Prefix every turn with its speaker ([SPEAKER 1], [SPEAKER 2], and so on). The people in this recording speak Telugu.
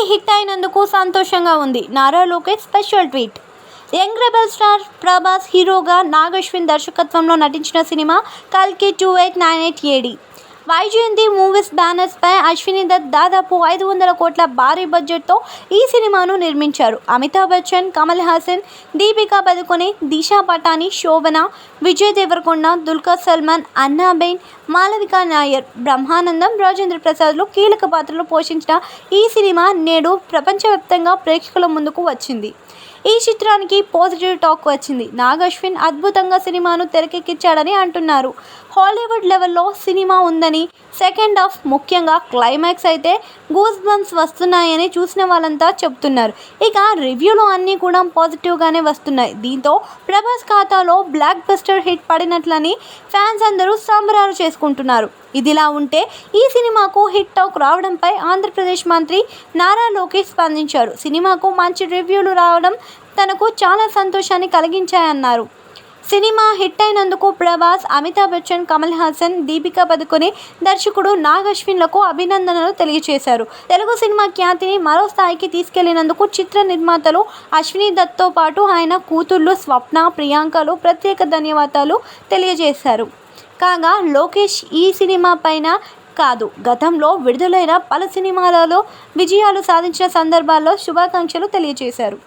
[SPEAKER 1] హిట్ అయినందుకు సంతోషంగా ఉంది. Nara Lokesh special tweet. Young rebel star Prabhas హీరోగా నాగశ్విన్ దర్శకత్వంలో నటించిన సినిమా కల్కి 2898 AD. వైజయంతి మూవీస్ బ్యానర్స్పై అశ్విని దత్ దాదాపు 500 కోట్ల భారీ బడ్జెట్తో ఈ సినిమాను నిర్మించారు. అమితాబ్ బచ్చన్, కమల్ హాసన్, దీపికా పదుకొనె, దిశా పటాని, శోభన, విజయ్ దేవరకొండ, దుల్కర్ సల్మాన్, అన్నాబెన్, మాళవికా నాయర్, బ్రహ్మానందం, రాజేంద్ర ప్రసాద్లు కీలక పాత్రలు పోషించిన ఈ సినిమా నేడు ప్రపంచవ్యాప్తంగా ప్రేక్షకుల ముందుకు వచ్చింది. ఈ చిత్రానికి పాజిటివ్ టాక్ వచ్చింది. నాగశ్విన్ అద్భుతంగా సినిమాను తెరకెక్కించాడని అంటున్నారు. హాలీవుడ్ లెవెల్లో సినిమా ఉందని, సెకండ్ హాఫ్ ముఖ్యంగా క్లైమాక్స్ అయితే గూస్ బంప్స్ వస్తున్నాయని చూసిన వాళ్ళంతా చెప్తున్నారు. ఇక రివ్యూలు అన్నీ కూడా పాజిటివ్గానే వస్తున్నాయి. దీంతో ప్రభాస్ ఖాతాలో బ్లాక్ బస్టర్ హిట్ పడినట్లని ఫ్యాన్స్ అందరూ సంబరాలు చేసుకుంటున్నారు. ఇదిలా ఉంటే ఈ సినిమాకు హిట్ టాక్ రావడంపై ఆంధ్రప్రదేశ్ మంత్రి నారా లోకేష్ స్పందించారు. సినిమాకు మంచి రివ్యూలు రావడం తనకు చాలా సంతోషాన్ని కలిగించాయన్నారు. సినిమా హిట్ అయినందుకు ప్రభాస్, అమితాబ్ బచ్చన్, కమల్ హాసన్, దీపికా పదుకొనె, దర్శకుడు నాగశ్విన్లకు అభినందనలు తెలియజేశారు. తెలుగు సినిమా ఖ్యాతిని మరో స్థాయికి తీసుకెళ్లినందుకు చిత్ర నిర్మాతలు అశ్విని దత్తో పాటు ఆయన కూతుళ్లు స్వప్న, ప్రియాంకలు ప్రత్యేక ధన్యవాదాలు తెలియజేశారు. కాగా లోకేష్ ఈ సినిమా పైన కాదు, గతంలో విడుదలైన పలు సినిమాలలో విజయాలు సాధించిన సందర్భాల్లో శుభాకాంక్షలు తెలియజేశారు.